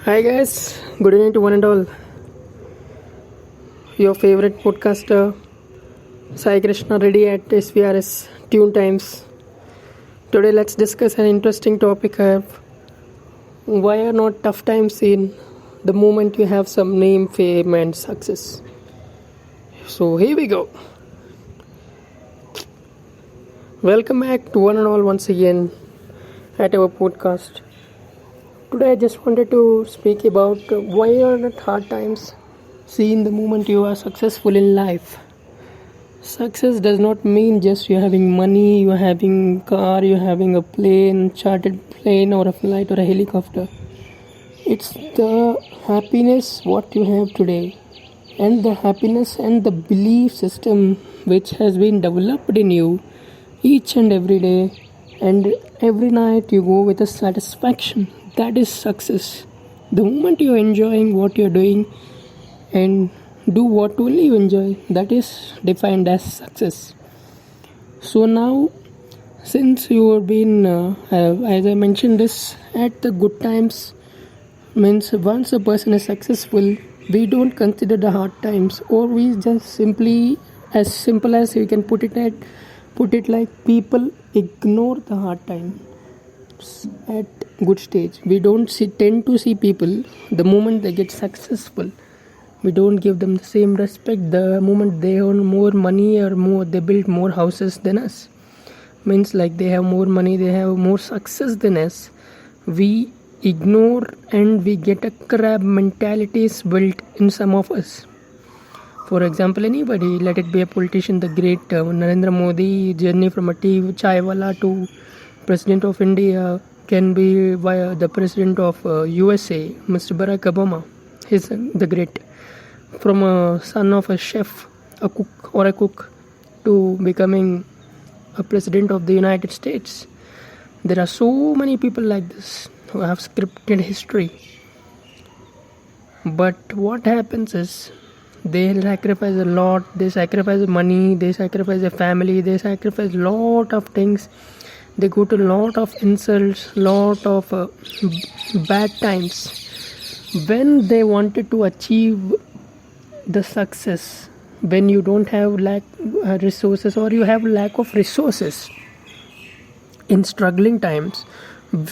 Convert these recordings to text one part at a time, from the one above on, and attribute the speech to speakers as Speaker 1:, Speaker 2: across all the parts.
Speaker 1: Hi guys, good evening to one and all. Your favorite podcaster Sai Krishna ready at SVRS Tune Times. Today let's discuss an interesting topic I have. Why are not tough times in the moment you have some name, fame and success? So here we go. Welcome back to one and all once again at our podcast. Today I just wanted to speak about why are not hard times seen the moment you are successful in life. Success does not mean just you're having money, you're having car, you're having a plane, chartered plane or a flight or a helicopter. It's the happiness what you have today and the happiness and the belief system which has been developed in you each and every day, and every night you go with a satisfaction. That is success. The moment you're enjoying what you're doing and do what only you enjoy, that is defined as success. So now, since you have been, as I mentioned this, at the good times, means once a person is successful, we don't consider the hard times, or we just simply, as simple as you can put it like people ignore the hard time at good stage. We don't tend to see people the moment they get successful. We don't give them the same respect the moment they earn more money or they build more houses than us. Means like they have more money, they have more success than us. We ignore and we get a crab mentality is built in some of us. For example, anybody, let it be a politician, the great Narendra Modi, journey from a tea chaiwala to President of India, can be via the President of USA, Mr. Barack Obama. He's the great. From a son of a chef, a cook, to becoming a President of the United States. There are so many people like this who have scripted history. But what happens is, they sacrifice a lot, they sacrifice money, they sacrifice their family, they sacrifice lot of things. They go to lot of insults, lot of bad times. When they wanted to achieve the success, when you don't have resources, or you have lack of resources in struggling times,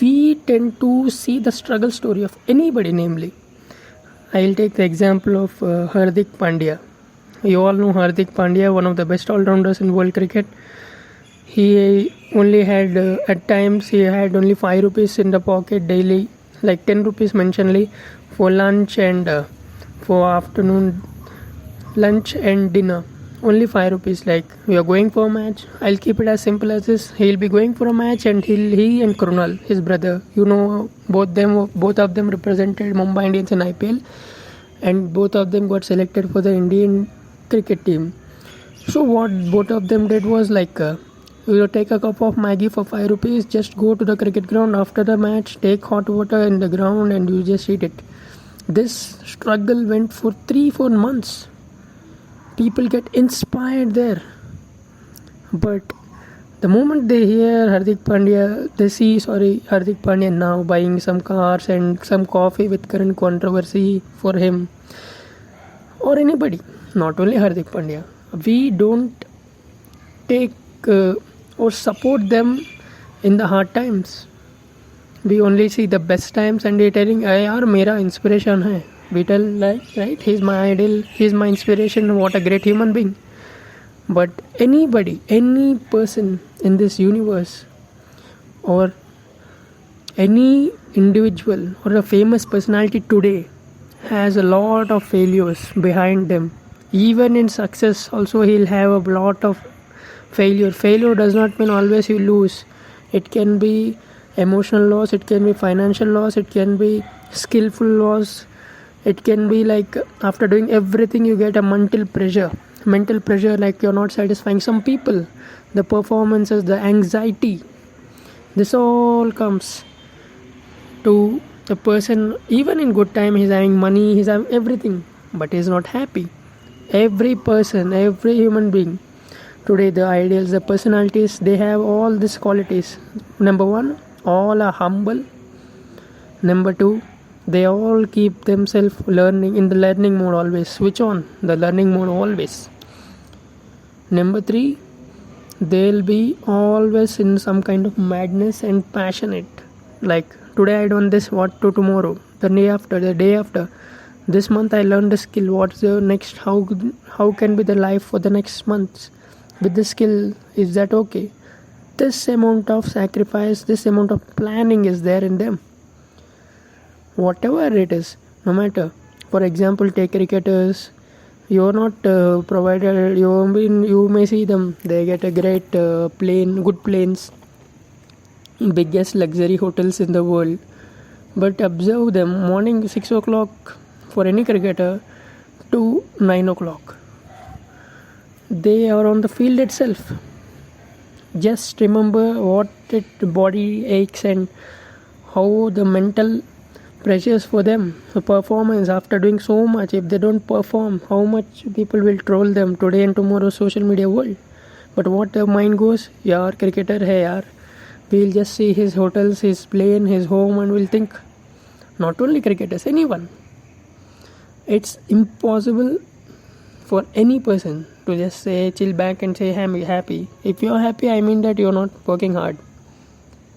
Speaker 1: we tend to see the struggle story of anybody. Namely, I'll take the example of Hardik Pandya. You all know Hardik Pandya, one of the best all-rounders in world cricket. He only had, at times, he had only 5 rupees in the pocket daily, like 10 rupees mentionly, for lunch and for afternoon lunch and dinner. Only 5 rupees. Like, we are going for a match, I'll keep it as simple as this. He'll be going for a match, and he and Krunal, his brother, both of them represented Mumbai Indians in IPL, and both of them got selected for the Indian cricket team. So what both of them did was like, you take a cup of Maggie for 5 rupees, just go to the cricket ground after the match, take hot water in the ground and you just eat it. This struggle went for 3-4 months. People get inspired there. But the moment they hear Hardik Pandya now buying some cars and some coffee with current controversy for him, or anybody, not only Hardik Pandya, we don't take or support them in the hard times. We only see the best times and they telling, yaar, mera inspiration hai. We tell, like, right, he's my idol, he's my inspiration, what a great human being. But anybody, any person in this universe, or any individual or a famous personality today, has a lot of failures behind them. Even in success also, he'll have a lot of failure. Failure does not mean always you lose. It can be emotional loss, it can be financial loss, it can be skillful loss, it can be like after doing everything you get a mental pressure, like you're not satisfying some people, the performances, the anxiety. This all comes to the person. Even in good time, he's having money, he's having everything, but he's not happy. Every person, every human being today, the ideals, the personalities, they have all these qualities. Number one, all are humble. Number two, They all keep themselves learning in the learning mode always. Switch on the learning mode always. Number 3, they'll be always in some kind of madness and passionate. Like today I done this, what to tomorrow? The day after. This month I learned the skill. What's the next? How can be the life for the next months with the skill? Is that okay? This amount of sacrifice, this amount of planning is there in them. Whatever it is, no matter. For example, take cricketers. You're not provided. You may see them. They get a great good planes, biggest luxury hotels in the world. But observe them morning 6 o'clock for any cricketer to 9 o'clock. They are on the field itself. Just remember what the body aches and how the mental pressures for them. The performance after doing so much, if they don't perform, how much people will troll them today and tomorrow social media world. But what the mind goes, yaar cricketer hai yaar. We'll just see his hotels, his plane, his home, and we'll think. Not only cricketers, anyone. It's impossible for any person to just say chill back and say I'm happy. If you're happy, I mean that you're not working hard.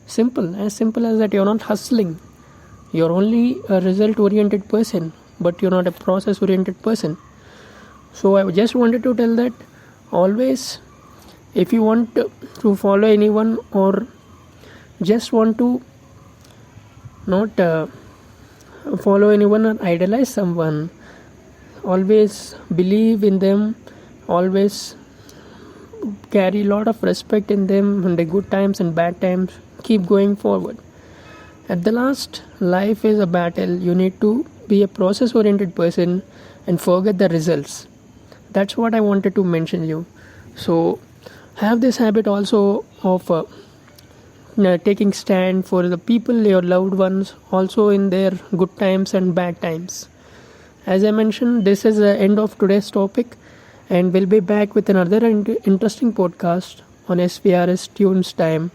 Speaker 1: Simple as that. You're not hustling. You're only a result oriented person, but you're not a process oriented person. So I just wanted to tell that always, if you want to follow anyone or just want to not follow anyone or idolize someone, always believe in them, always carry a lot of respect in them in the good times and bad times. Keep going forward. At the last, life is a battle. You need to be a process oriented person and forget the results. That's what I wanted to mention you. So have this habit also of taking stand for the people, your loved ones, also in their good times and bad times. As I mentioned, this is the end of today's topic, and we'll be back with another interesting podcast on SVRS Tunes Time,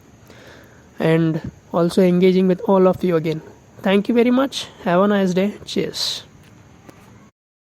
Speaker 1: and also engaging with all of you again. Thank you very much. Have a nice day. Cheers.